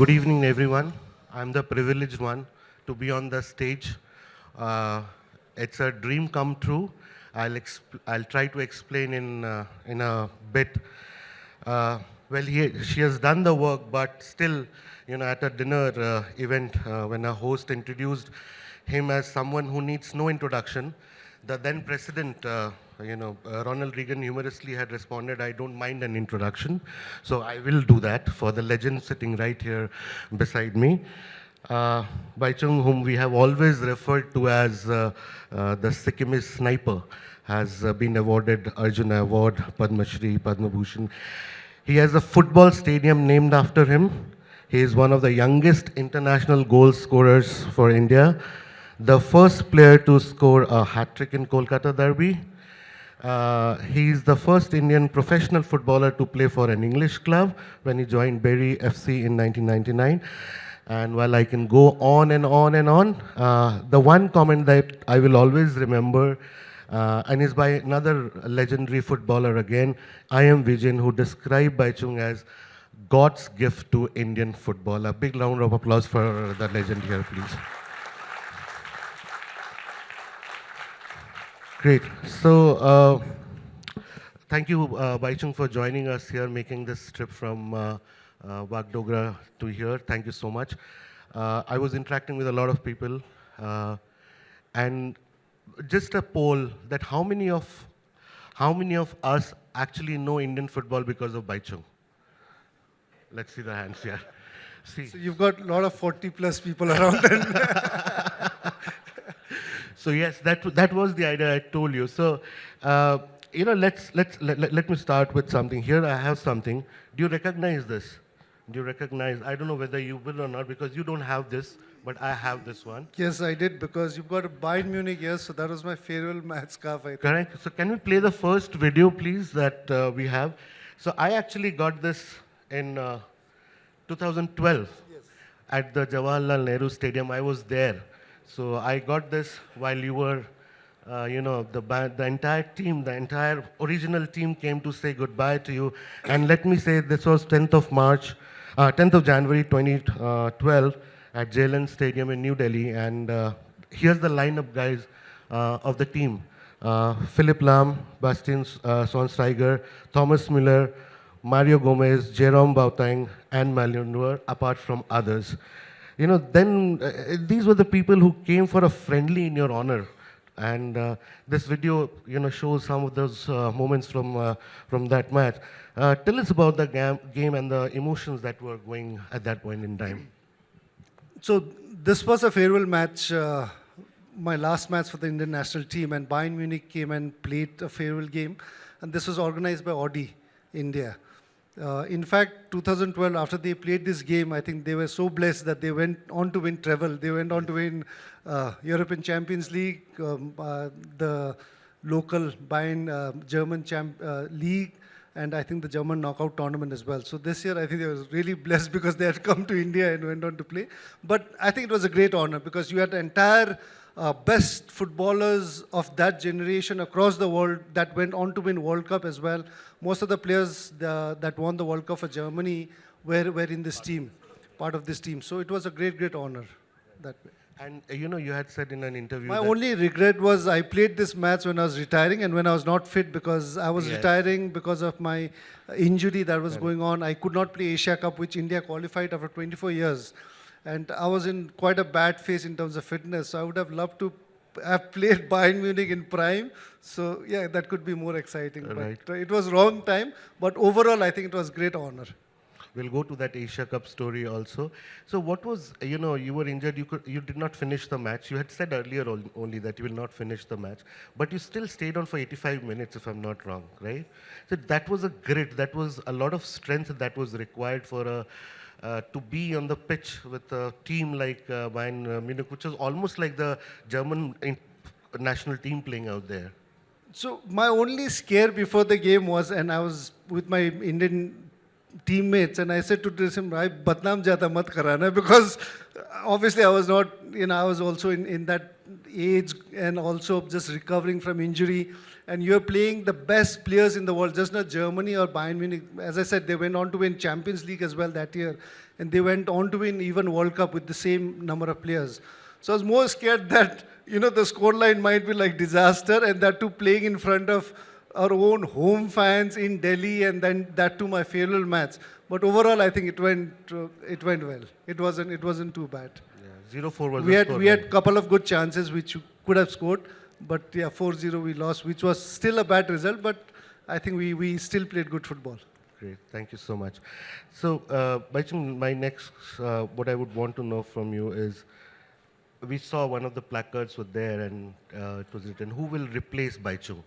Good evening, everyone. I'm the privileged one to be on the stage. Uh, it's a dream come true. I'll try to explain in a bit. She has done the work, but still, at a dinner event, when a host introduced him as someone who needs no introduction, the then president, Ronald Reagan humorously had responded, "I don't mind an introduction." So I will do that for the legend sitting right here beside me. Bhaichung, whom we have always referred to as the Sikkimese sniper, has been awarded Arjuna Award, Padma Shri, Padma Bhushan. He has a football stadium named after him. He is one of the youngest international goal scorers for India, the first player to score a hat-trick in Kolkata Derby. He is the first Indian professional footballer to play for an English club when he joined Bury FC in 1999. And while I can go on and on and on, the one comment that I will always remember and is by another legendary footballer again, I am Vijay, who described Bhaichung as God's gift to Indian football. A big round of applause for the legend here, please. Great. So, thank you, Bhaichung, for joining us here, making this trip from Bagdogra to here. Thank you so much. I was interacting with a lot of people, and just a poll that how many of us actually know Indian football because of Bhaichung? Let's see the hands here. See. So you've got a lot of 40+ people around then. So yes, that was the idea I told you. So let me start with something. Here I have something. Do you recognize this? Do you recognize? I don't know whether you will or not because you don't have this, but I have this one. Yes, I did because you've got a Bayern Munich here, so that was my farewell match scarf, I think. Correct. So can we play the first video, please, that we have? So I actually got this in 2012 at the Jawaharlal Nehru Stadium. I was there. So I got this while you were, the entire team, the entire original team came to say goodbye to you. And let me say, this was 10th of January 2012 at Jailen Stadium in New Delhi. And here's the lineup, guys, of the team. Philip Lahm, Bastian Schweinsteiger, Thomas Müller, Mario Gomez, Jerome Boateng, and Malinois, apart from others. These were the people who came for a friendly in your honor. And this video, shows some of those moments from that match. Tell us about the game and the emotions that were going at that point in time. So this was a farewell match, my last match for the Indian national team, and Bayern Munich came and played a farewell game. And this was organized by Audi, India. In fact, 2012, after they played this game, I think they were so blessed that they went on to win treble. They went on to win European Champions League, the local Bayern German League, and I think the German knockout tournament as well. So this year, I think they were really blessed because they had come to India and went on to play. But I think it was a great honor because you had the entire best footballers of that generation across the world that went on to win World Cup as well. Most of the players that won the World Cup for Germany were in this team, part of this team. So it was a great, great honor that way. And you had said in an interview My only regret was I played this match when I was retiring and when I was not fit because I was retiring because of my injury that was going on. I could not play Asia Cup, which India qualified after 24 years. And I was in quite a bad phase in terms of fitness. So I would have loved to have played Bayern Munich in prime. So yeah, that could be more exciting. Right. But it was wrong time. But overall, I think it was great honor. We'll go to that Asia Cup story also. So what was, you were injured, you did not finish the match. You had said earlier only that you will not finish the match, but you still stayed on for 85 minutes, if I'm not wrong, right? So that was a grit, that was a lot of strength that was required for to be on the pitch with a team like Bayern Munich, which was almost like the German national team playing out there. So my only scare before the game was, and I was with my Indian teammates and I said to him, "Bhai, badnaam jata mat karana," because obviously I was not I was also in that age and also just recovering from injury. And you're playing the best players in the world, just not Germany or Bayern Munich. As I said, they went on to win Champions League as well that year. And they went on to win even World Cup with the same number of players. So I was more scared that, the scoreline might be like disaster, and that too playing in front of our own home fans in Delhi, and then that too my farewell match. But overall, I think it went well. It wasn't too bad. Yeah, 0-4 was We the had score. we had couple of good chances which you could have scored, but yeah, 4-0 we lost, which was still a bad result. But I think we still played good football. Great, thank you so much. So, Bhaichung, my next, what I would want to know from you is, we saw one of the placards were there and it was written, who will replace Bhaichung?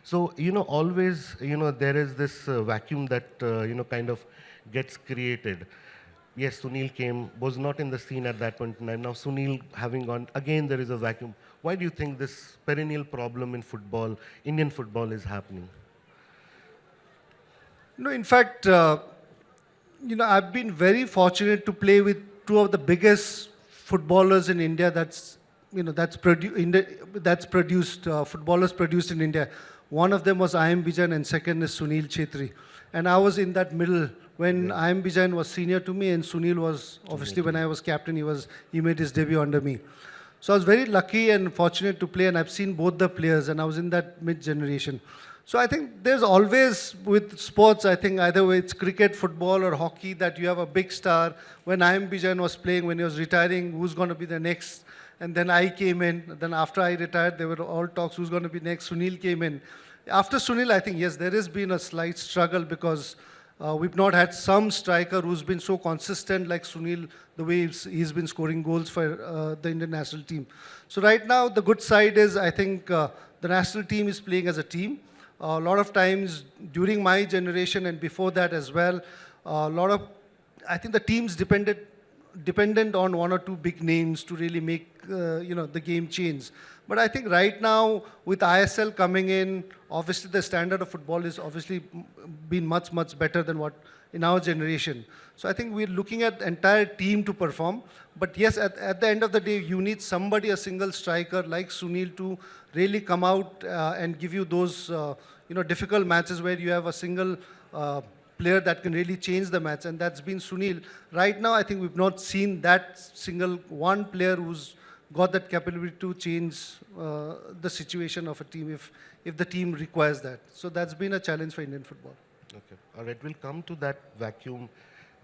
So, always, there is this vacuum that, kind of gets created. Yes, Sunil came, was not in the scene at that point in time. Now Sunil having gone, again there is a vacuum. Why do you think this perennial problem in football, Indian football, is happening? No, in fact, I've been very fortunate to play with two of the biggest footballers in India. That's produced footballers produced in India. One of them was I.M. Bijan, and second is Sunil Chetri. And I was in that middle when I.M. Bijan was senior to me, and Sunil was obviously when I was captain. He made his debut under me. So I was very lucky and fortunate to play, and I've seen both the players, and I was in that mid-generation. So I think there's always, with sports, I think either way it's cricket, football, or hockey, that you have a big star. When I.M. Bijan was playing, when he was retiring, who's going to be the next? And then I came in. Then after I retired, there were all talks, who's going to be next? Sunil came in. After Sunil, I think, yes, there has been a slight struggle because we've not had some striker who's been so consistent like Sunil, the way he's been scoring goals for the Indian national team. So right now, the good side is, I think, the national team is playing as a team. A lot of times during my generation and before that as well, I think the teams dependent on one or two big names to really make the game change. But I think right now with ISL coming in, obviously the standard of football is obviously been much better than what in our generation. So I think we're looking at the entire team to perform. But yes, at the end of the day, you need somebody, a single striker like Sunil, to really come out and give you those difficult matches where you have a single player that can really change the match, and that's been Sunil. Right now, I think we've not seen that single one player who's got that capability to change the situation of a team if the team requires that. So that's been a challenge for Indian football. Okay, all right, we'll come to that vacuum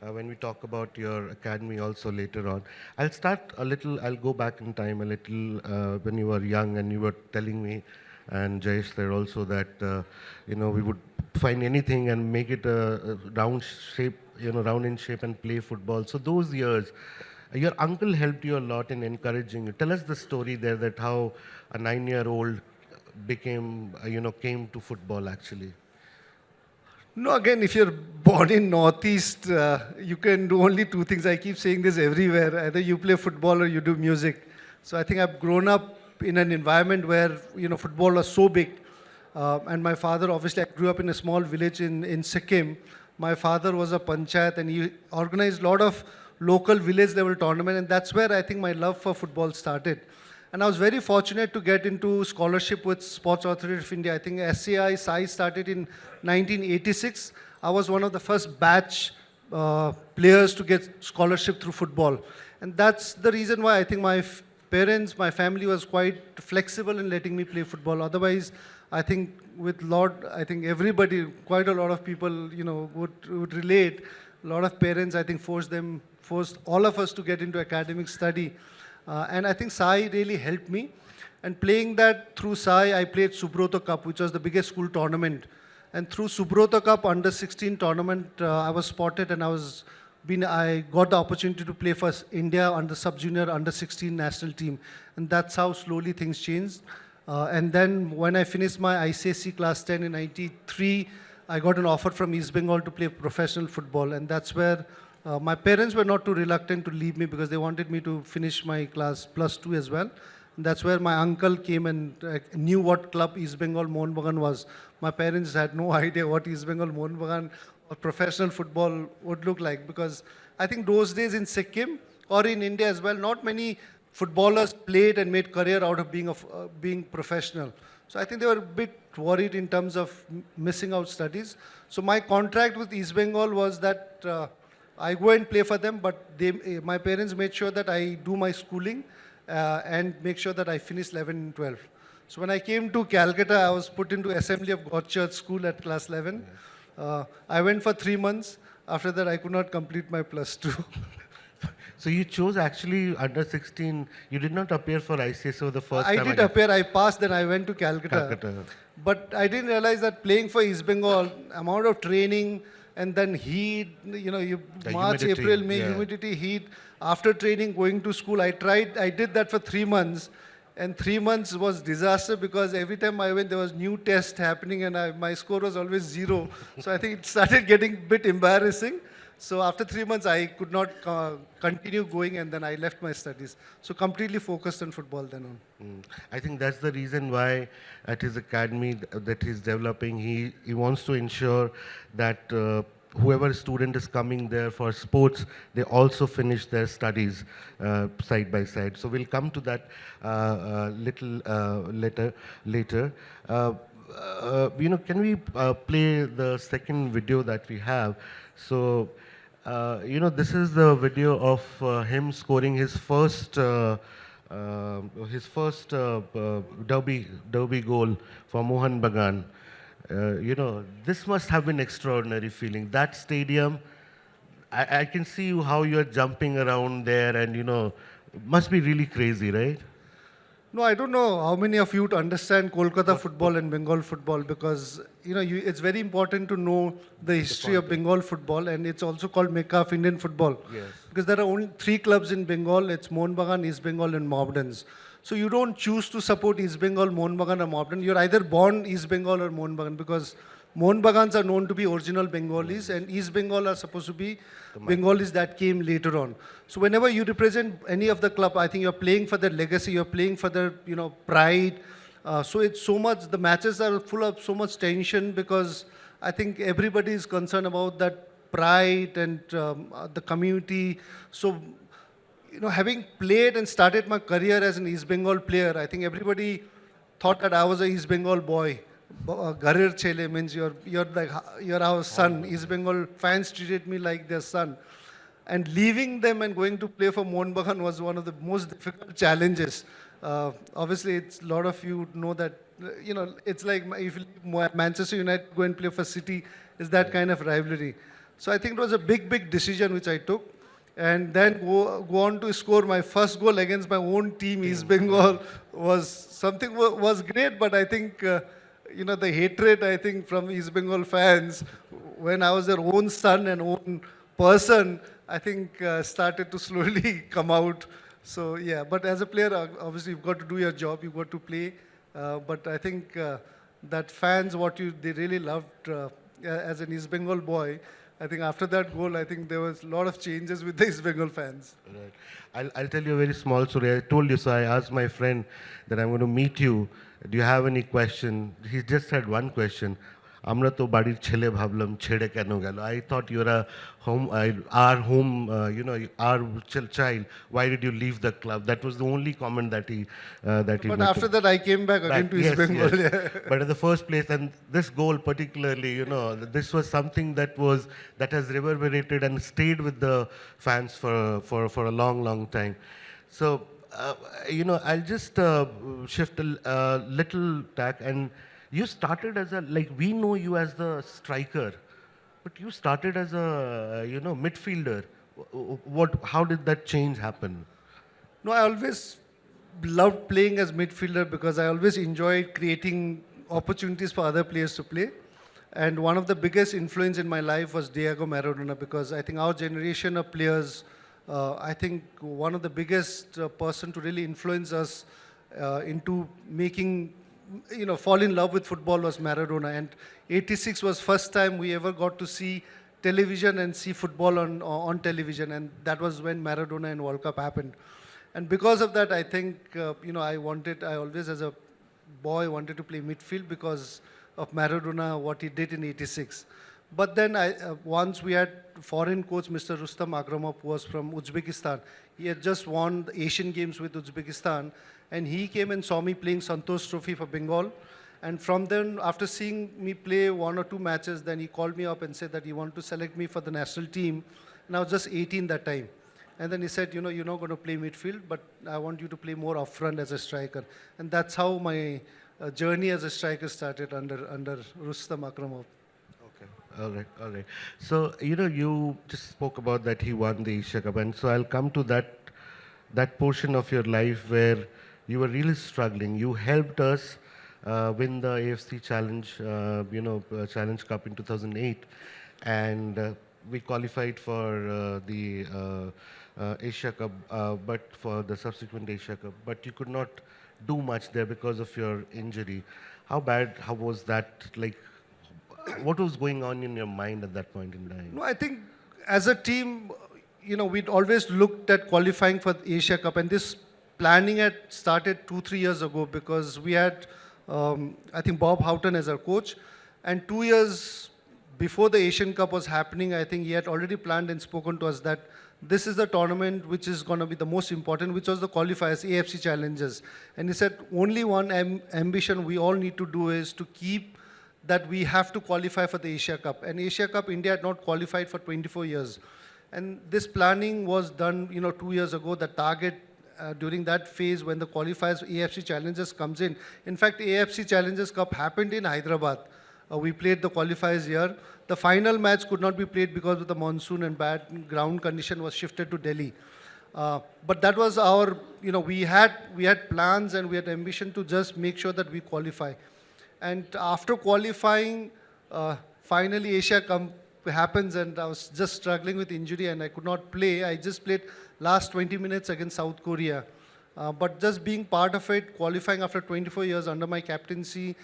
when we talk about your academy also later on. I'll go back in time a little when you were young and you were telling me, and Jayesh there also, that we would find anything and make it a round shape, round in shape, and play football. So those years, your uncle helped you a lot in encouraging you. Tell us the story there, that how a 9-year-old came to football actually. No, again, if you're born in Northeast, you can do only two things. I keep saying this everywhere. Either you play football or you do music. So I think I've grown up in an environment where, football was so big. And my father, obviously, I grew up in a small village in Sikkim. My father was a panchayat, and he organized a lot of local village level tournament, and that's where I think my love for football started. And I was very fortunate to get into scholarship with Sports Authority of India. I think SAI started in 1986. I was one of the first batch players to get scholarship through football. And that's the reason why I think my parents, my family was quite flexible in letting me play football. Otherwise, I think everybody, quite a lot of people, would relate. A lot of parents, I think, forced all of us to get into academic study. And I think SAI really helped me. And playing that through SAI, I played Subroto Cup, which was the biggest school tournament. And through Subroto Cup under 16 tournament, I was spotted, and I got the opportunity to play for India under sub-junior, under 16 national team. And that's how slowly things changed. And then when I finished my ICSE class 10 in 93, I got an offer from East Bengal to play professional football. And that's where my parents were not too reluctant to leave me, because they wanted me to finish my class +2 as well. And that's where my uncle came and knew what club East Bengal Mohun Bagan was. My parents had no idea what East Bengal Mohun Bagan or professional football would look like, because I think those days in Sikkim or in India as well, not many footballers played and made career out of being professional. So I think they were a bit worried in terms of missing out studies. So my contract with East Bengal was that I go and play for them, but my parents made sure that I do my schooling and make sure that I finish 11 and 12. So when I came to Calcutta, I was put into Assembly of God Church School at class 11. I went for 3 months. After that, I could not complete my plus 2. So you chose actually under 16. You did not appear for ICSO the first I time. did appear. I passed, then I went to Calcutta. Calcutta. But I didn't realize that playing for East Bengal, amount of training, and then heat, March, humidity, April, May, yeah. humidity, heat. After training, going to school, I did that for 3 months. And 3 months was disaster because every time I went, there was new test happening and my score was always 0. So I think it started getting a bit embarrassing. So after 3 months, I could not continue going, and then I left my studies. So completely focused on football then on. I think that's the reason why at his academy that he's developing, he wants to ensure that whoever student is coming there for sports, they also finish their studies side by side. So we'll come to that little later. Can we play the second video that we have? So, this is the video of him scoring his first derby goal for Mohan Bagan. This must have been extraordinary feeling. That stadium, I can see how you're jumping around there, and must be really crazy, right? No, I don't know how many of you understand Kolkata football and Bengal football because, it's very important to know the history of Bengal football, and it's also called Mecca of Indian football. Yes. Because there are only 3 clubs in Bengal. It's Mohun Bagan, East Bengal and Mohammedans. So you don't choose to support East Bengal, Mohun Bagan or Mohammedan. You're either born East Bengal or Mohun Bagan because Mohun Bagans are known to be original Bengalis and East Bengal are supposed to be Bengalis that came later on. So whenever you represent any of the club, I think you're playing for their legacy, you're playing for their pride. So it's so much, the matches are full of so much tension because I think everybody is concerned about that pride and the community. So, having played and started my career as an East Bengal player, I think everybody thought that I was a East Bengal boy. Garir Chele means you're our son. East Bengal fans treated me like their son. And leaving them and going to play for Mohun Bagan was one of the most difficult challenges. Obviously, it's a lot of you know that, it's like if you leave Manchester United go and play for City, it's that kind of rivalry. So I think it was a big decision which I took. And then go on to score my first goal against my own team, East Bengal, was great, but I think, the hatred, I think, from East Bengal fans, when I was their own son and own person, I think started to slowly come out. So, yeah, but as a player, obviously, you've got to do your job, you've got to play. But I think that fans, they really loved as an East Bengal boy, I think after that goal, I think there was a lot of changes with the East Bengal fans. Right. I'll tell you a very small story. I told you, so I asked my friend that I'm going to meet you. Do you have any question? He just had one question. আমরা তো বাড়ির ছেলে ভাবলাম ছেড়ে কেন গেল I thought you're our home, our child. Why did you leave the club? That was the only comment that he But after that, I came back again to East Bengal. Yes. Yeah. But in the first place, and this goal particularly, this was something that has reverberated and stayed with the fans for a long time. So, I'll just shift a little tack. And you started as we know you as the striker, but you started as a, midfielder. How did that change happen? No, I always loved playing as midfielder because I always enjoyed creating opportunities for other players to play. And one of the biggest influence in my life was Diego Maradona because I think our generation of players, I think one of the biggest person to really influence us into making fall in love with football was Maradona. And 86 was first time we ever got to see television and see football on television. And that was when Maradona and World Cup happened. And because of that, I think, I always as a boy wanted to play midfield because of Maradona, what he did in 86. But then once we had foreign coach, Mr. Rustam Agramov, who was from Uzbekistan. He had just won the Asian Games with Uzbekistan, and he came and saw me playing Santosh Trophy for Bengal. And from then, after seeing me play 1 or 2 matches, then he called me up and said that he wanted to select me for the national team. And I was just 18 that time. And then he said, you know, you're not going to play midfield, but I want you to play more up front as a striker. And that's how my journey as a striker started under Rustam Akramov. Okay, all right, all right. So, you know, you just spoke about that he won the Asia Cup, and so I'll come to that portion of your life where you were really struggling. You helped us win the AFC Challenge, Challenge Cup in 2008, and we qualified for the Asia Cup, but for the subsequent Asia Cup. But you could not do much there because of your injury. How bad? How was that? Like, what was going on in your mind at that point in time? No, I think as a team, you know, we'd always looked at qualifying for the Asia Cup, and this planning had started 2-3 years ago because we had, I think, Bob Houghton as our coach, and 2 years before the Asian Cup was happening, I think he had already planned and spoken to us that this is the tournament which is going to be the most important, which was the qualifiers, AFC challenges. And he said, only one ambition we all need to do is to keep that we have to qualify for the Asia Cup. And Asia Cup, India had not qualified for 24 years. And this planning was done, 2 years ago. The target during that phase when the qualifiers, AFC challenges comes in. In fact, AFC Challenges Cup happened in Hyderabad. We played the qualifiers here. The final match could not be played because of the monsoon and bad ground condition was shifted to Delhi. But that was our, we had plans and we had ambition to just make sure that we qualify. And after qualifying, finally Asia Cup happens and I was just struggling with injury and I could not play. I just played last 20 minutes against South Korea. But just being part of it, qualifying after 24 years under my captaincy,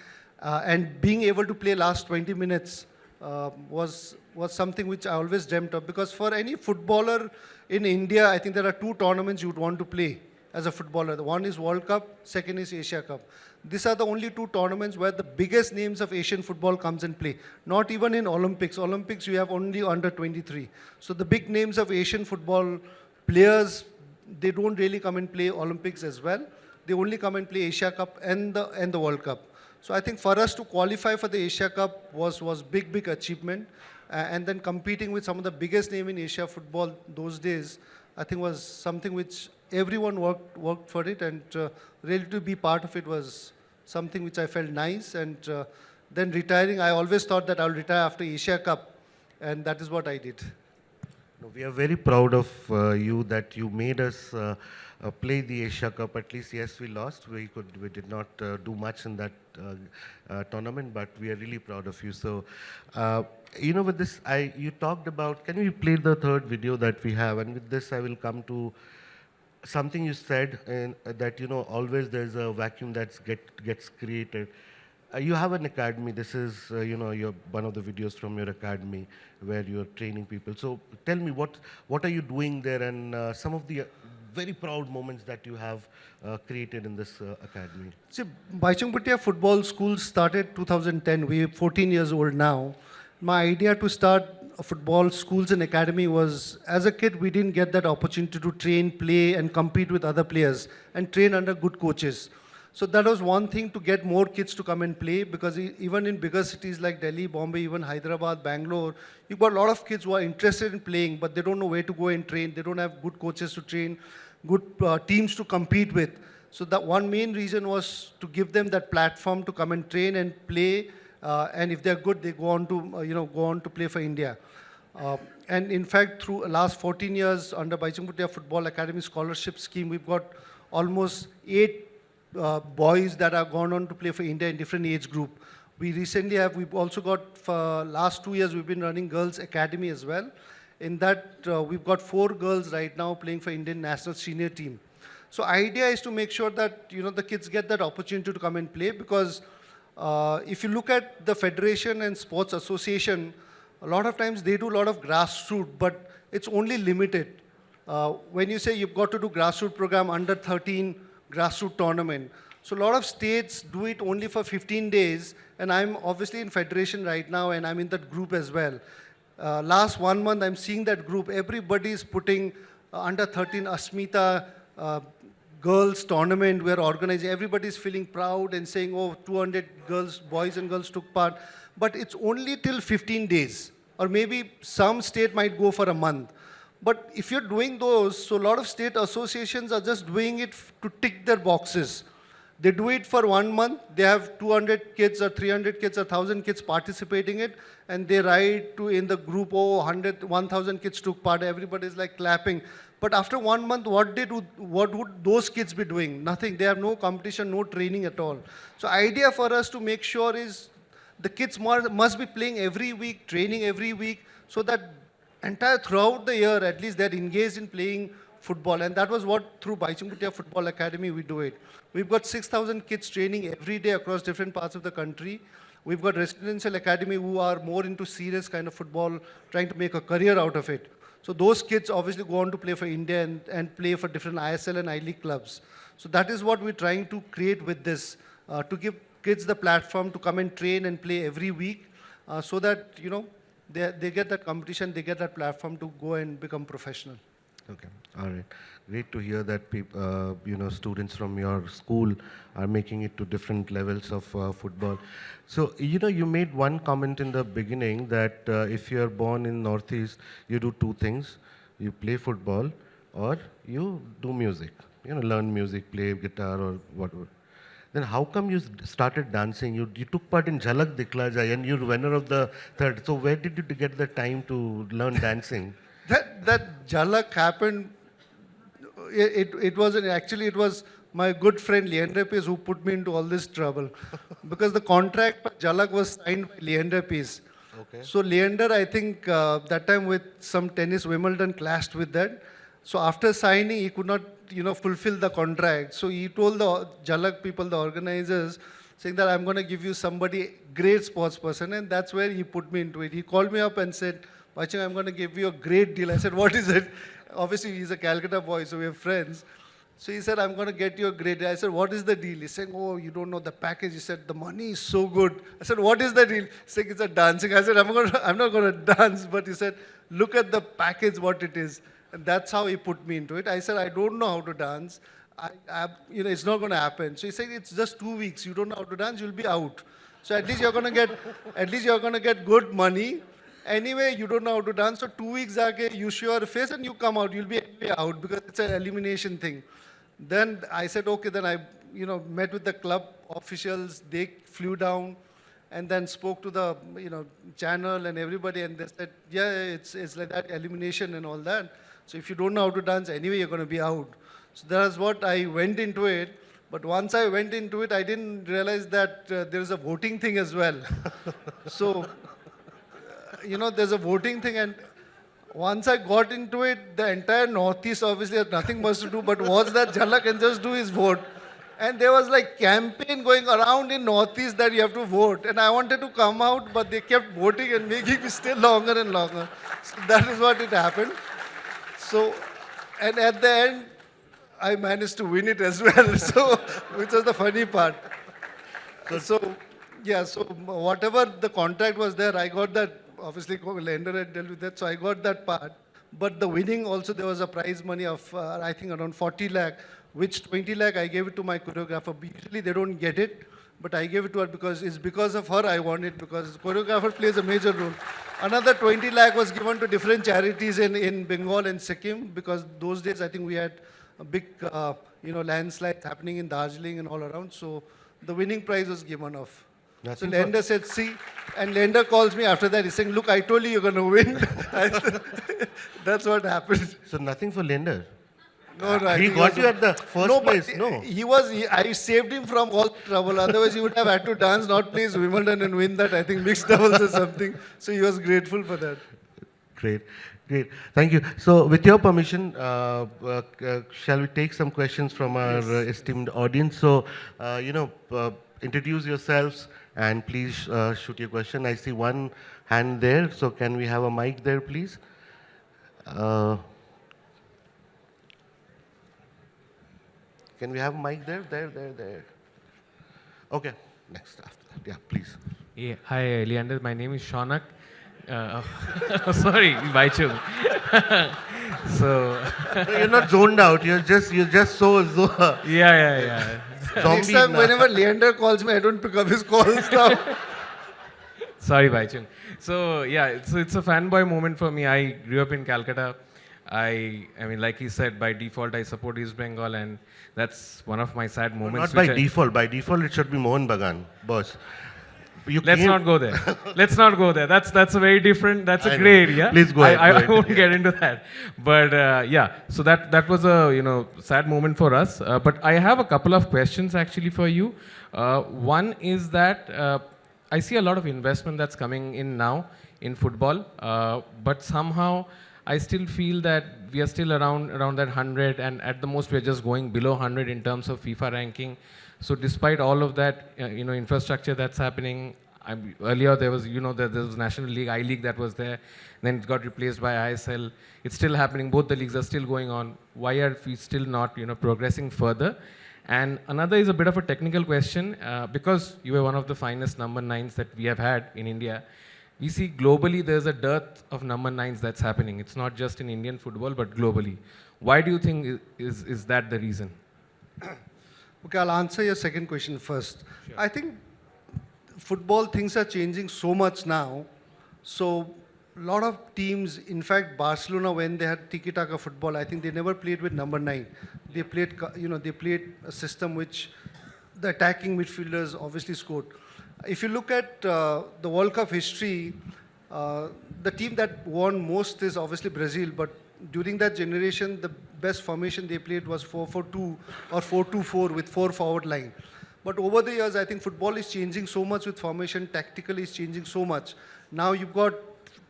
and being able to play last 20 minutes was something which I always dreamt of. Because for any footballer in India, I think there are 2 tournaments you would want to play as a footballer. The one is World Cup, second is Asia Cup. These are the only 2 tournaments where the biggest names of Asian football comes and play. Not even in Olympics. Olympics, you have only under 23. So the big names of Asian football players, they don't really come and play Olympics as well. They only come and play Asia Cup and the World Cup. So I think for us to qualify for the Asia Cup was big achievement. And then competing with some of the biggest name in Asia football those days, I think was something which everyone worked for it, and really to be part of it was something which I felt nice. And then retiring, I always thought that I'll retire after Asia Cup, and that is what I did. No, we are very proud of you that you made us play the Asia Cup. At least, yes, we lost. We did not do much in that tournament, but we are really proud of you. So, with this, you talked about. Can we play the third video that we have? And with this, I will come to something you said, that always there's a vacuum that gets created. You have an academy. This is your one of the videos from your academy where you're training people. So tell me what are you doing there, and some of the very proud moments that you have created in this academy. See, Bhaichung Bhutia Football School started 2010. We're 14 years old now. My idea to start football schools and academy was, as a kid, we didn't get that opportunity to train, play, and compete with other players and train under good coaches. So that was one thing, to get more kids to come and play, because even in bigger cities like Delhi, Bombay, even Hyderabad, Bangalore, you've got a lot of kids who are interested in playing, but they don't know where to go and train. They don't have good coaches to train, good teams to compete with. So that one main reason was to give them that platform to come and train and play. And if they're good, they go on to play for India. And in fact, through last 14 years under Bhaichung Bhutia Football Academy Scholarship Scheme, we've got almost 8 boys that have gone on to play for India in different age group. We've also got, for last 2 years, we've been running Girls Academy as well. In that, we've got 4 girls right now playing for Indian national senior team. So idea is to make sure that, the kids get that opportunity to come and play, because if you look at the Federation and Sports Association, a lot of times they do a lot of grassroots, but it's only limited. When you say you've got to do grassroots program under 13, grassroots tournament, So a lot of states do it only for 15 days, and I'm obviously in federation right now, and I'm in that group as well. Last 1 month, I'm seeing that group. Everybody is putting under 13 Asmita girls tournament we're organizing. Everybody's feeling proud and saying, oh, 200 girls, boys and girls took part. But it's only till 15 days. Or maybe some state might go for a month. But if you're doing those, so a lot of state associations are just doing it to tick their boxes. They do it for 1 month. They have 200 kids or 300 kids or 1,000 kids participating it, and they write to in the group, oh, 100, 1,000 kids took part. Everybody's like clapping. But after 1 month, what would those kids be doing? Nothing. They have no competition, no training at all. So idea for us to make sure is the kids must be playing every week, training every week, so that throughout the year, at least they're engaged in playing football. And that was what, through Bhaichung Bhutia Football Academy, we do it. We've got 6,000 kids training every day across different parts of the country. We've got residential academy who are more into serious kind of football, trying to make a career out of it. So those kids obviously go on to play for India and play for different ISL and I-League clubs. So that is what we're trying to create with this, to give kids the platform to come and train and play every week, so that, you know, they get that competition, they get that platform to go and become professional. Okay, all right. Great to hear that you know, students from your school are making it to different levels of football. So, you know, you made one comment in the beginning that if you're born in Northeast, you do two things. You play football or you do music. You know, learn music, play guitar or whatever. Then how come you started dancing? You took part in Jhalak Dikhla Jai and you're winner of the third. So where did you get the time to learn dancing? That Jhalak happened, it wasn't, actually it was my good friend Leander Pace who put me into all this trouble. Because the contract for Jhalak was signed by Leander Pace. Okay. So Leander, I think that time with some tennis, Wimbledon clashed with that. So after signing, he could not, you know, fulfill the contract. So he told the Jhalak people, the organizers, saying that I'm going to give you somebody great sports person, and that's where he put me into it. He called me up and said, Bhaichung, I'm going to give you a great deal. I said, what is it? Obviously, he's a Calcutta boy, so we're friends. So he said, I'm going to get you a great deal. I said, what is the deal? He's saying, oh, you don't know the package. He said, the money is so good. I said, what is the deal? He's saying, it's a dancing. I said, I'm not going to dance. But he said, look at the package, what it is. And that's how he put me into it. I said, I don't know how to dance. You know, it's not going to happen. So he said, it's just 2 weeks. You don't know how to dance, you'll be out. So at least you're going to get good money. Anyway, you don't know how to dance. So 2 weeks aage, you show your face and you come out. You'll be anyway out because it's an elimination thing. Then I said, okay. Then I, you know, met with the club officials. They flew down and then spoke to the, you know, channel and everybody. And they said, yeah, it's like that, elimination and all that. So if you don't know how to dance, anyway, you're going to be out. So that's what I went into it. But once I went into it, I didn't realize that there's a voting thing as well. So, you know, there's a voting thing. And once I got into it, the entire Northeast obviously had nothing much to do but watch that Jhalak and just do his vote. And there was like campaign going around in Northeast that you have to vote. And I wanted to come out, but they kept voting and making me stay longer and longer. So that is what it happened. So, and at the end, I managed to win it as well, so, which was the funny part. So, yeah, so whatever the contract was there, I got that. Obviously, lender had dealt with that, so I got that part. But the winning also, there was a prize money of, I think, around 40 lakh, which 20 lakh I gave it to my choreographer. Usually, they don't get it, but I gave it to her because it's because of her I won it, because choreographer plays a major role. Another 20 lakh was given to different charities in Bengal and Sikkim, because those days I think we had a big, you know, landslides happening in Darjeeling and all around. So the winning prize was given off. So lender said, see, and lender calls me after that. He's saying, look, I told you you're going to win. That's what happened. So nothing for lender? No, no. He got you at the first place, no? I saved him from all trouble. Otherwise, he would have had to dance, not play Wimbledon and win that, I think, mixed doubles or something. So he was grateful for that. Great, great. Thank you. So with your permission, shall we take some questions from our esteemed audience? So, you know, introduce yourselves and please shoot your question. I see one hand there. So can we have a mic there, please? Can we have a mic there? There. Okay, next after that. Yeah, please. Yeah. Hi, Leander. My name is Shaunak. Sorry, Bhaichung. So, No, you're not zoned out. You're just yeah. Next zombie. time, whenever Leander calls me, I don't pick up his calls now. Sorry, Bhaichung. So, yeah, so it's a fanboy moment for me. I grew up in Calcutta. I mean, like he said, by default, I support East Bengal, and that's one of my sad moments. Not by which default. By default, it should be Mohan Bagan, boss. You Let's came- not go there. Let's not go there. That's a very different. That's I a know. gray area. Please go ahead, I go ahead. won't Yeah. get into that. But yeah, so that was a sad moment for us. But I have a couple of questions actually for you. One is that I see a lot of investment that's coming in now in football, but somehow I still feel that we are still around that 100, and at the most we're just going below 100 in terms of FIFA ranking. So despite all of that, infrastructure that's happening, earlier there was, there was National League, I League that was there, then it got replaced by ISL. It's still happening. Both the leagues are still going on. Why are we still not, progressing further? And another is a bit of a technical question, because you were one of the finest number 9s that we have had in India. We see globally there's a dearth of number 9s that's happening. It's not just in Indian football, but globally. Why do you think is that the reason? Okay, I'll answer your second question first. I think football things are changing so much now. So a lot of teams, in fact, Barcelona, when they had tiki-taka football, I think they never played with number 9. They played, they played a system which the attacking midfielders obviously scored. If you look at the World Cup history, the team that won most is obviously Brazil, but during that generation, the best formation they played was 4-4-2 or 4-2-4 with 4 forward line. But over the years, I think football is changing so much with formation, tactically is changing so much. Now you've got,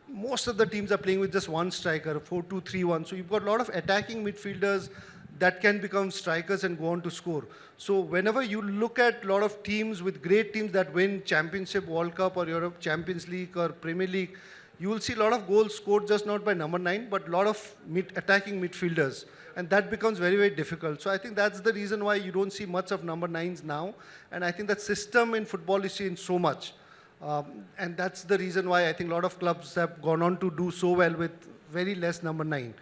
most of the teams are playing with just one striker, 4-2-3-1. So you've got a lot of attacking midfielders that can become strikers and go on to score. So whenever you look at a lot of teams with great teams that win Championship, World Cup or Europe Champions League or Premier League, you will see a lot of goals scored just not by number 9, but a lot of attacking midfielders. And that becomes very, very difficult. So I think that's the reason why you don't see much of number 9s now. And I think that system in football is changed so much. And that's the reason why I think a lot of clubs have gone on to do so well with very less number 9.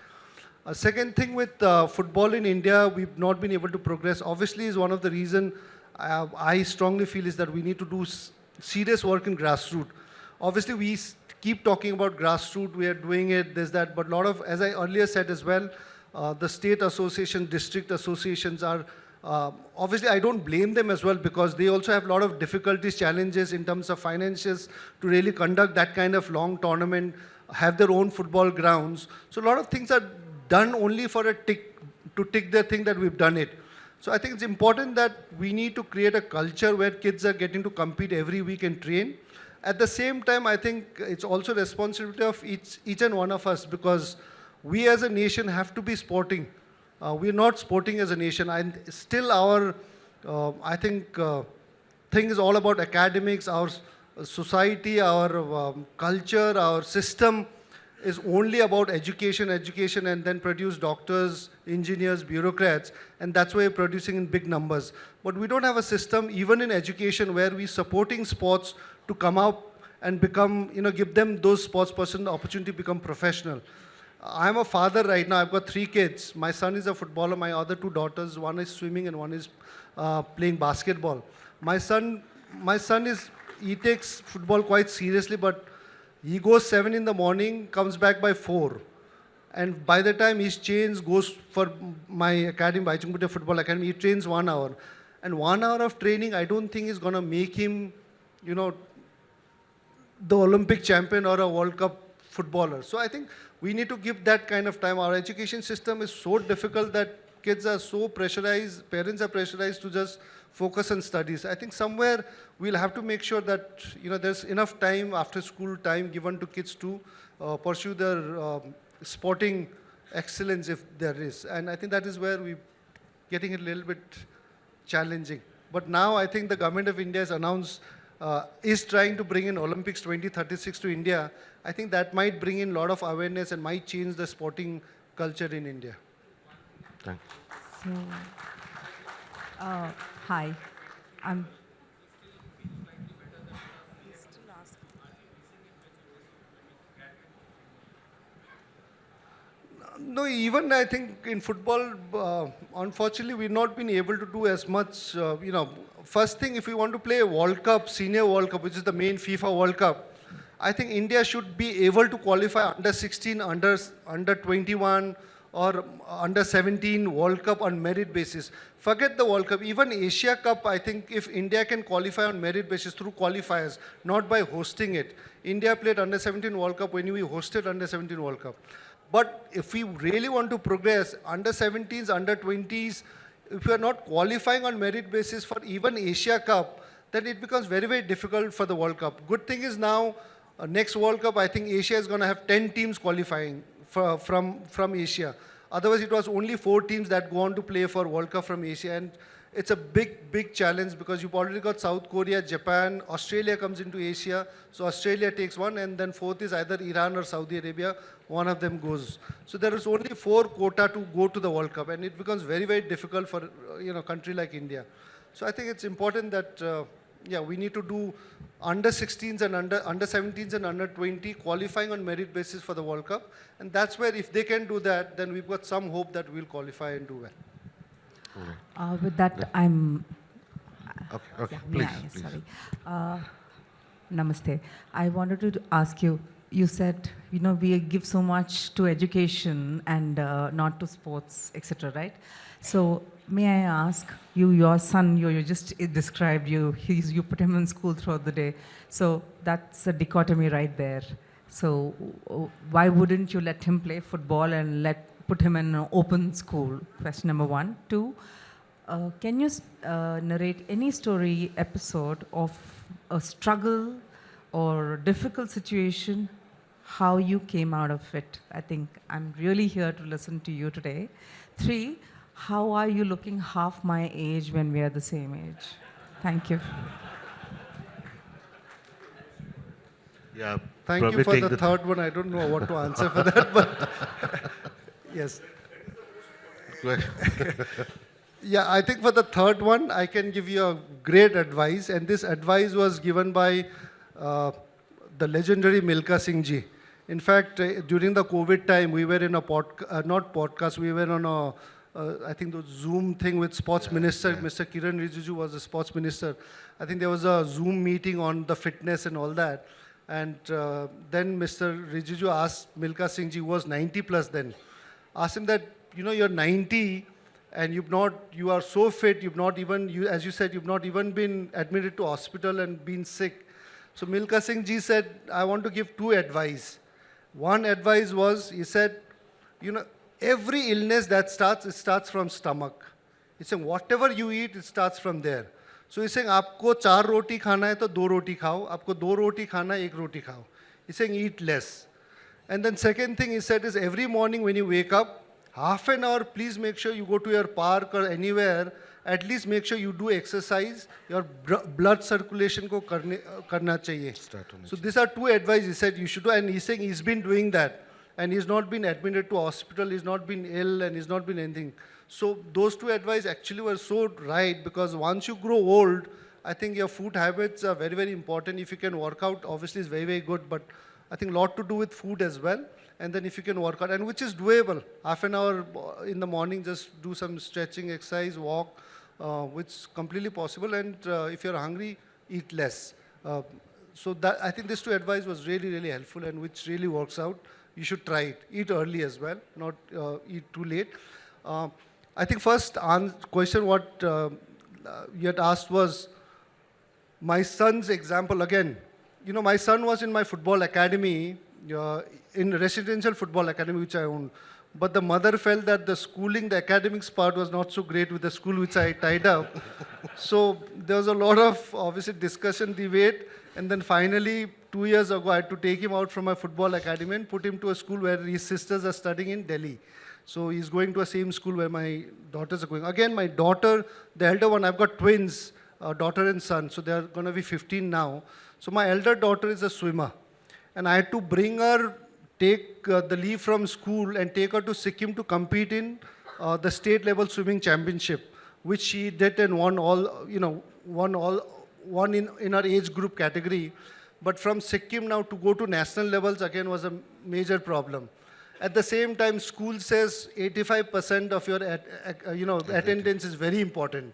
Second thing with football in India, we've not been able to progress. Obviously, is one of the reason I strongly feel is that we need to do serious work in grassroots. Obviously, we keep talking about grassroots, we are doing it, there's that, but a lot of, as I earlier said as well, the state association, district associations are, obviously I don't blame them as well because they also have a lot of difficulties, challenges in terms of finances to really conduct that kind of long tournament, have their own football grounds. So a lot of things are done only for a tick, to tick their thing that we've done it. So I think it's important that we need to create a culture where kids are getting to compete every week and train. At the same time, I think it's also responsibility of each and one of us because we as a nation have to be sporting. We're not sporting as a nation. And still our, I think, thing is all about academics, our society, our culture, our system is only about education, and then produce doctors, engineers, bureaucrats, and that's why we're producing in big numbers. But we don't have a system, even in education, where we're supporting sports to come up and become, give them those sports person the opportunity to become professional. I'm a father right now. I've got 3 kids. My son is a footballer. My other 2 daughters, one is swimming and one is playing basketball. My son he takes football quite seriously, but he goes 7 in the morning, comes back by 4. And by the time he's changed, goes for my academy, Bhaichung Bhutia Football Academy, he trains 1 hour. And 1 hour of training, I don't think is going to make him, the Olympic champion or a World Cup footballer. So I think we need to give that kind of time. Our education system is so difficult that kids are so pressurized, parents are pressurized to just focus on studies. I think somewhere we'll have to make sure that there's enough time, after school time, given to kids to pursue their sporting excellence if there is. And I think that is where we're getting a little bit challenging. But now I think the government of India has announced, is trying to bring in Olympics 2036 to India. I think that might bring in a lot of awareness and might change the sporting culture in India. Thanks. So, hi, I'm No, even I think in football, unfortunately, we've not been able to do as much. First thing, if we want to play a World Cup, Senior World Cup, which is the main FIFA World Cup, I think India should be able to qualify under 16, under 21, or under 17 World Cup on merit basis. Forget the World Cup. Even Asia Cup, I think if India can qualify on merit basis through qualifiers, not by hosting it. India played under 17 World Cup when we hosted under 17 World Cup. But if we really want to progress, under 17s, under 20s, if we are not qualifying on merit basis for even Asia Cup, then it becomes very, very difficult for the World Cup. Good thing is now, next World Cup, I think Asia is going to have 10 teams qualifying from Asia. Otherwise, it was only 4 teams that go on to play for World Cup from Asia. And it's a big, big challenge because you've already got South Korea, Japan, Australia comes into Asia. So Australia takes one, and then 4th is either Iran or Saudi Arabia. One of them goes. So there is only 4 quota to go to the World Cup, and it becomes very, very difficult for a country like India. So I think it's important that we need to do under 16s and under 17s and under 20 qualifying on merit basis for the World Cup, and that's where if they can do that, then we've got some hope that we'll qualify and do well. With that, I'm... Okay, Yeah, please. sorry. Namaste. I wanted to ask you, you said, we give so much to education and not to sports, etc., right? So may I ask you, your son, you just described you put him in school throughout the day. So that's a dichotomy right there. So why wouldn't you let him play football and put him in an open school? Question number 1. 2, can you narrate any story, episode of a struggle or difficult situation, how you came out of it? I think I'm really here to listen to you today. 3, how are you looking half my age when we are the same age? Thank you. Yeah. Thank you probably for take the third one. I don't know what to answer for that, but yes. Go ahead. Yeah, I think for the third one, I can give you a great advice, and this advice was given by the legendary Milka Singh ji. In fact, during the COVID time, we were in a we were on a I think the Zoom thing with sports minister, Mr. Kiran Rijiju was the sports minister. I think there was a Zoom meeting on the fitness and all that. And then Mr. Rijiju asked Milka Singh ji, who was 90 plus then, asked him that, you're 90 and you are so fit, as you said, you've not even been admitted to hospital and been sick. So Milka Singh ji said, I want to give 2 advice. One advice was, he said, every illness that starts, it starts from stomach. He's saying, whatever you eat, it starts from there. So he's saying, आपको 4 रोटी खाना है तो 2 रोटी खाओ, आपको 2 रोटी खाना है 1 रोटी खाओ. He's saying, eat less. And then second thing he said is, every morning when you wake up, half an hour, please make sure you go to your park or anywhere, at least make sure you do exercise, your blood circulation ko karna chahiye. So these are 2 advice he said you should do, and he's saying he's been doing that. And he's not been admitted to hospital, he's not been ill, and he's not been anything. So those 2 advice actually were so right, because once you grow old, I think your food habits are very, very important. If you can work out, obviously it's very, very good, but I think a lot to do with food as well. And then if you can work out, and which is doable, half an hour in the morning, just do some stretching exercise, walk, which is completely possible. And if you're hungry, eat less. So that, I think this 2 advice was really, really helpful, and which really works out. You should try it. Eat early as well, not eat too late. I think first question what you had asked was my son's example. Again, my son was in my football academy, in residential football academy, which I owned. But the mother felt that the schooling, the academics part was not so great with the school which I tied up. So there was a lot of, obviously, discussion, debate. And then finally, 2 years ago, I had to take him out from my football academy and put him to a school where his sisters are studying in Delhi. So he's going to the same school where my daughters are going. Again, my daughter, the elder one, I've got twins, daughter and son. So they're going to be 15 now. So my elder daughter is a swimmer. And I had to bring her, take the leave from school and take her to Sikkim to compete in the state level swimming championship, which she did and won in her age group category. But from Sikkim now to go to national levels again was a major problem. At the same time, school says 85% of your attendance is very important.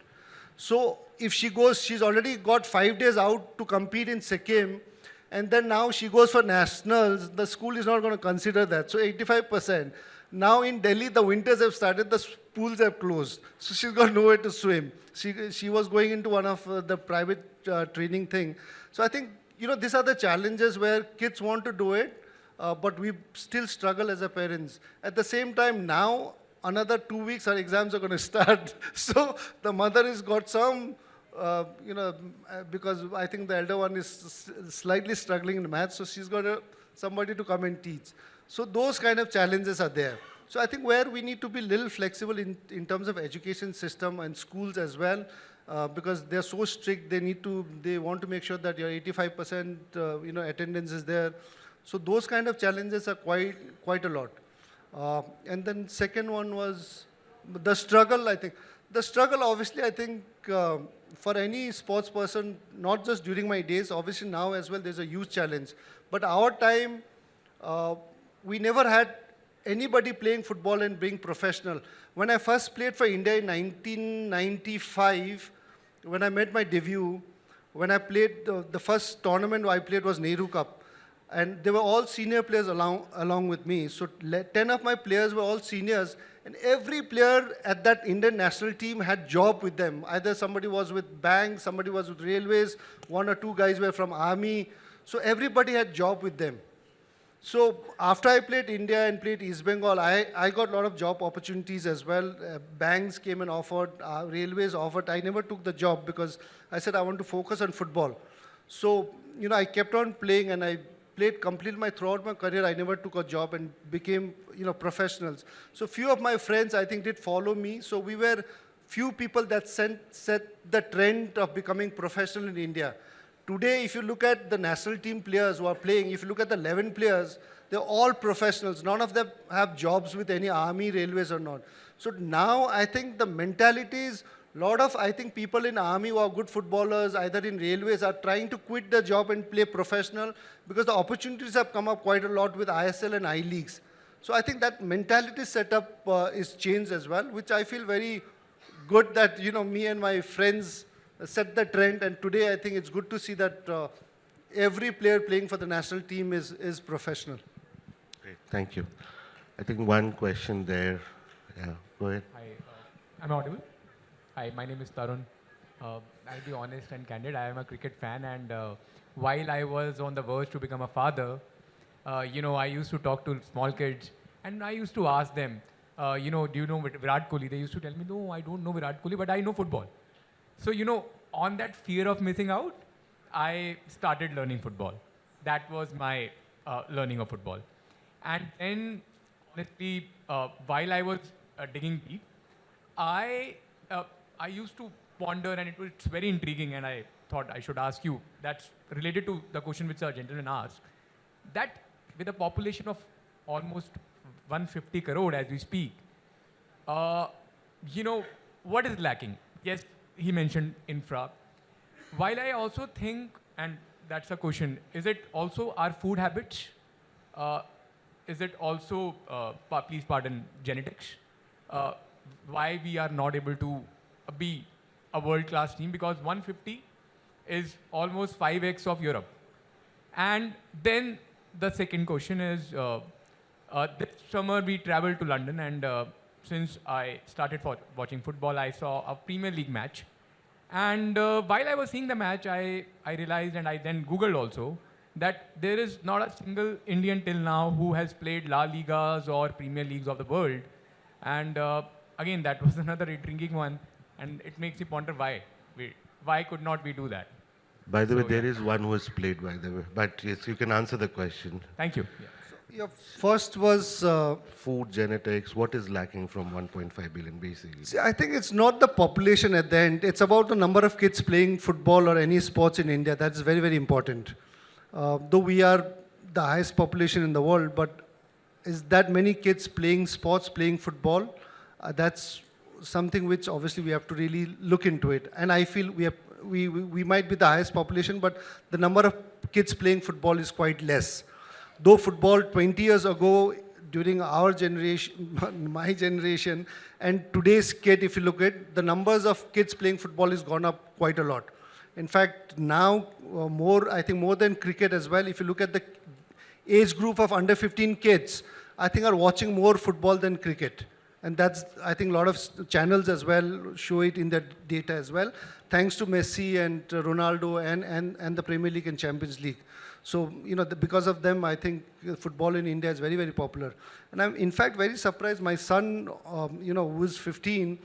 So if she goes, she's already got 5 days out to compete in Sikkim, and then now she goes for nationals, the school is not going to consider that. So 85%. Now in Delhi, the winters have started, the pools have closed. So she's got nowhere to swim. She was going into one of the private training thing. So I think, these are the challenges where kids want to do it, but we still struggle as a parents. At the same time, now, another 2 weeks, our exams are going to start. So the mother has got some, because I think the elder one is slightly struggling in maths, so she's got somebody to come and teach. So those kind of challenges are there. So I think where we need to be a little flexible in terms of education system and schools as well, because they're so strict, they want to make sure that your 85% attendance is there. So those kind of challenges are quite a lot. And then second one was the struggle, I think. The struggle, obviously, I think for any sports person, not just during my days, obviously now as well, there's a huge challenge. But our time, we never had anybody playing football and being professional. When I first played for India in 1995, when I made my debut, when I played, the first tournament I played was Nehru Cup. And they were all senior players along with me. So 10 of my players were all seniors. And every player at that Indian national team had job with them. Either somebody was with banks, somebody was with railways, 1 or 2 guys were from army. So everybody had job with them. So after I played India and played East Bengal, I got a lot of job opportunities as well. Banks came and offered, railways offered. I never took the job because I said I want to focus on football. So, I kept on playing and I played completely throughout my career. I never took a job and became, professionals. So few of my friends, I think, did follow me. So we were few people that set the trend of becoming professional in India. Today, if you look at the national team players who are playing, if you look at the 11 players, they're all professionals. None of them have jobs with any army, railways or not. So now I think the mentality is, a lot of, I think, people in army who are good footballers, either in railways, are trying to quit the job and play professional because the opportunities have come up quite a lot with ISL and I-Leagues. So I think that mentality setup is changed as well, which I feel very good that, me and my friends set the trend. And today I think it's good to see that every player playing for the national team is professional. Great, thank you. I think one question there. Yeah, go ahead. Hi, I'm audible. Hi, my name is Tarun. I'll be honest and candid. I am a cricket fan, and while I was on the verge to become a father, I used to talk to small kids, and I used to ask them, do you know Virat Kohli? They used to tell me, no, I don't know Virat Kohli, but I know football. So, on that fear of missing out, I started learning football. That was my learning of football. And then, honestly, while I was digging deep, I used to ponder, and it's very intriguing, and I thought I should ask you. That's related to the question which our gentleman asked. That with a population of almost 150 crore as we speak, what is lacking? Yes, he mentioned infra. While I also think, and that's a question, is it also our food habits? Is it also, please pardon, genetics? Why we are not able to be a world-class team? Because 150 is almost 5x of Europe. And then the second question is, this summer we traveled to London, and since I started watching football, I saw a Premier League match. And while I was seeing the match, I realized, and I then Googled also, that there is not a single Indian till now who has played La Ligas or Premier Leagues of the world. And again, that was another intriguing one, and it makes you ponder why could not we do that? By the way, there is one who has played, by the way. But yes, you can answer the question. Thank you. Yeah. Your first was... Food, genetics, what is lacking from 1.5 billion basically? See, I think it's not the population at the end. It's about the number of kids playing football or any sports in India. That's very, very important. Though we are the highest population in the world, but is that many kids playing sports, playing football? That's something which obviously we have to really look into it. And I feel we might be the highest population, but the number of kids playing football is quite less. Though football 20 years ago, during our generation, my generation, and today's kid, if you look at the numbers of kids playing football has gone up quite a lot. In fact, now I think more than cricket as well. If you look at the age group of under 15 kids, I think are watching more football than cricket. And that's, I think, a lot of channels as well show it in that data as well, thanks to Messi and Ronaldo and the Premier League and Champions League. So, because of them, I think football in India is very, very popular. And I'm, in fact, very surprised. My son, who is 15,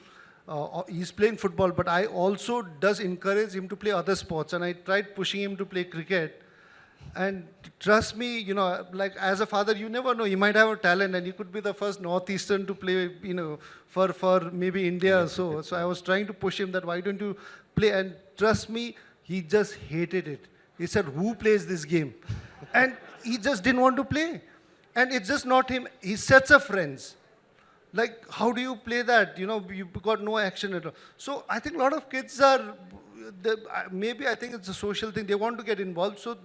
he's playing football, but I also does encourage him to play other sports. And I tried pushing him to play cricket. And trust me, like as a father, you never know. He might have a talent, and he could be the first Northeastern to play, for maybe India or so. So I was trying to push him that why don't you play? And trust me, he just hated it. He said, "Who plays this game?" And he just didn't want to play. And it's just not him. His sets of friends. Like, how do you play that? You've got no action at all. So I think a lot of kids are, maybe I think it's a social thing. They want to get involved. So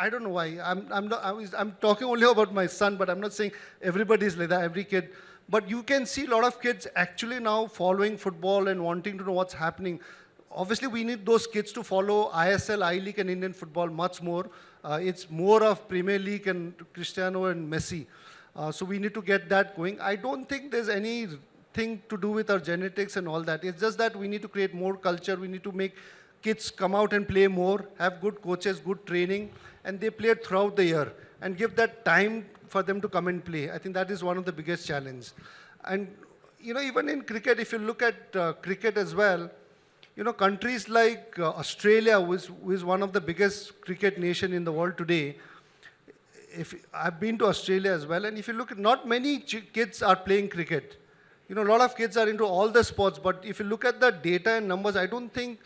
I don't know why. I'm talking only about my son, but I'm not saying everybody's like that, every kid. But you can see a lot of kids actually now following football and wanting to know what's happening. Obviously, we need those kids to follow ISL, I-League and Indian football much more. It's more of Premier League and Cristiano and Messi. So we need to get that going. I don't think there's anything to do with our genetics and all that. It's just that we need to create more culture. We need to make kids come out and play more, have good coaches, good training, and they play throughout the year and give that time for them to come and play. I think that is one of the biggest challenges. And, even in cricket, if you look at cricket as well, countries like Australia, who is one of the biggest cricket nation in the world today, I've been to Australia as well, and if you look at, not many kids are playing cricket. A lot of kids are into all the sports, but if you look at the data and numbers, I don't think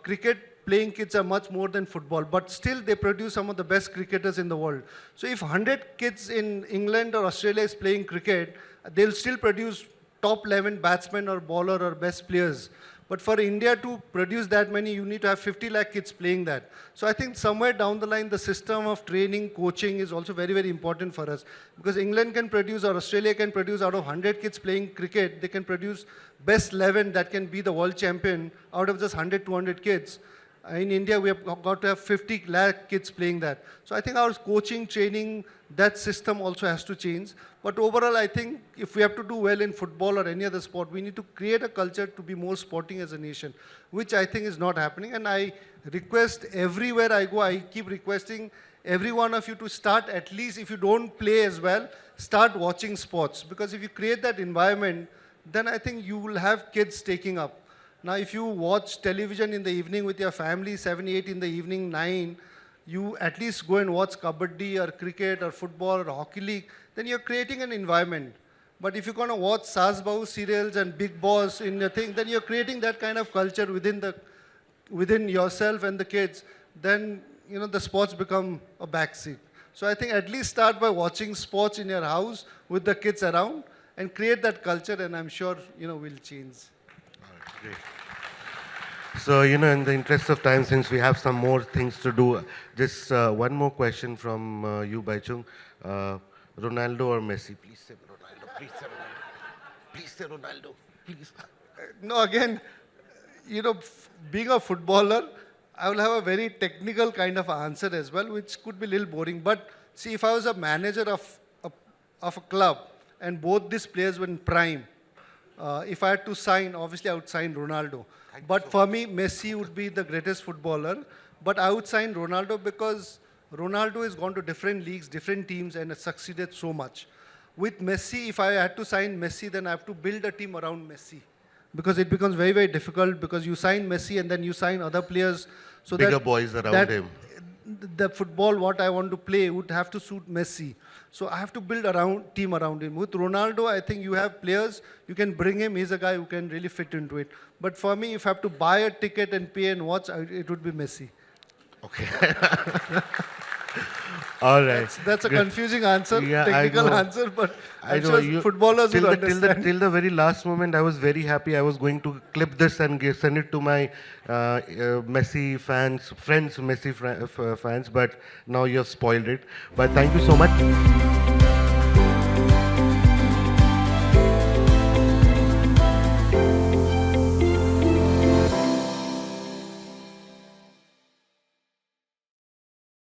cricket playing kids are much more than football, but still they produce some of the best cricketers in the world. So if 100 kids in England or Australia is playing cricket, they'll still produce top 11 batsmen or bowler or best players. But for India to produce that many, you need to have 50 lakh kids playing that. So I think somewhere down the line, the system of training, coaching is also very, very important for us. Because England can produce, or Australia can produce, out of 100 kids playing cricket, they can produce best 11 that can be the world champion out of just 100, 200 kids. In India, we have got to have 50 lakh kids playing that. So I think our coaching, training, that system also has to change. But overall, I think if we have to do well in football or any other sport, we need to create a culture to be more sporting as a nation, which I think is not happening. And I request everywhere I go, I keep requesting every one of you to start, at least if you don't play as well, start watching sports. Because if you create that environment, then I think you will have kids taking up. Now, if you watch television in the evening with your family, 7, 8 in the evening, 9, you at least go and watch kabaddi or cricket or football or hockey league, then you're creating an environment. But if you're going to watch Saas Bahu serials and Big Boss in your thing, then you're creating that kind of culture within yourself and the kids, then the sports become a backseat. So I think at least start by watching sports in your house with the kids around and create that culture, and I'm sure we'll change. Great. So, in the interest of time, since we have some more things to do, just one more question from you, Bhaichung. Ronaldo or Messi? Please say Ronaldo. Please say Ronaldo. Please say Ronaldo. Please. No, again, being a footballer, I will have a very technical kind of answer as well, which could be a little boring. But see, if I was a manager of a club and both these players were in prime, if I had to sign, obviously I would sign Ronaldo. But for me, Messi would be the greatest footballer. But I would sign Ronaldo because Ronaldo has gone to different leagues, different teams, and has succeeded so much. With Messi, if I had to sign Messi, then I have to build a team around Messi. Because it becomes very, very difficult because you sign Messi and then you sign other players. So bigger boys around him. The football, what I want to play, would have to suit Messi. So I have to build a team around him. With Ronaldo, I think you have players, you can bring him, he's a guy who can really fit into it. But for me, if I have to buy a ticket and pay and watch, it would be Messi. Okay. All right. That's a confusing answer, yeah, technical answer, but I I'm know sure footballers will understand. Till the very last moment, I was very happy. I was going to clip this and send it to my Messi fans, Messi fans, but now you have spoiled it. But thank you so much.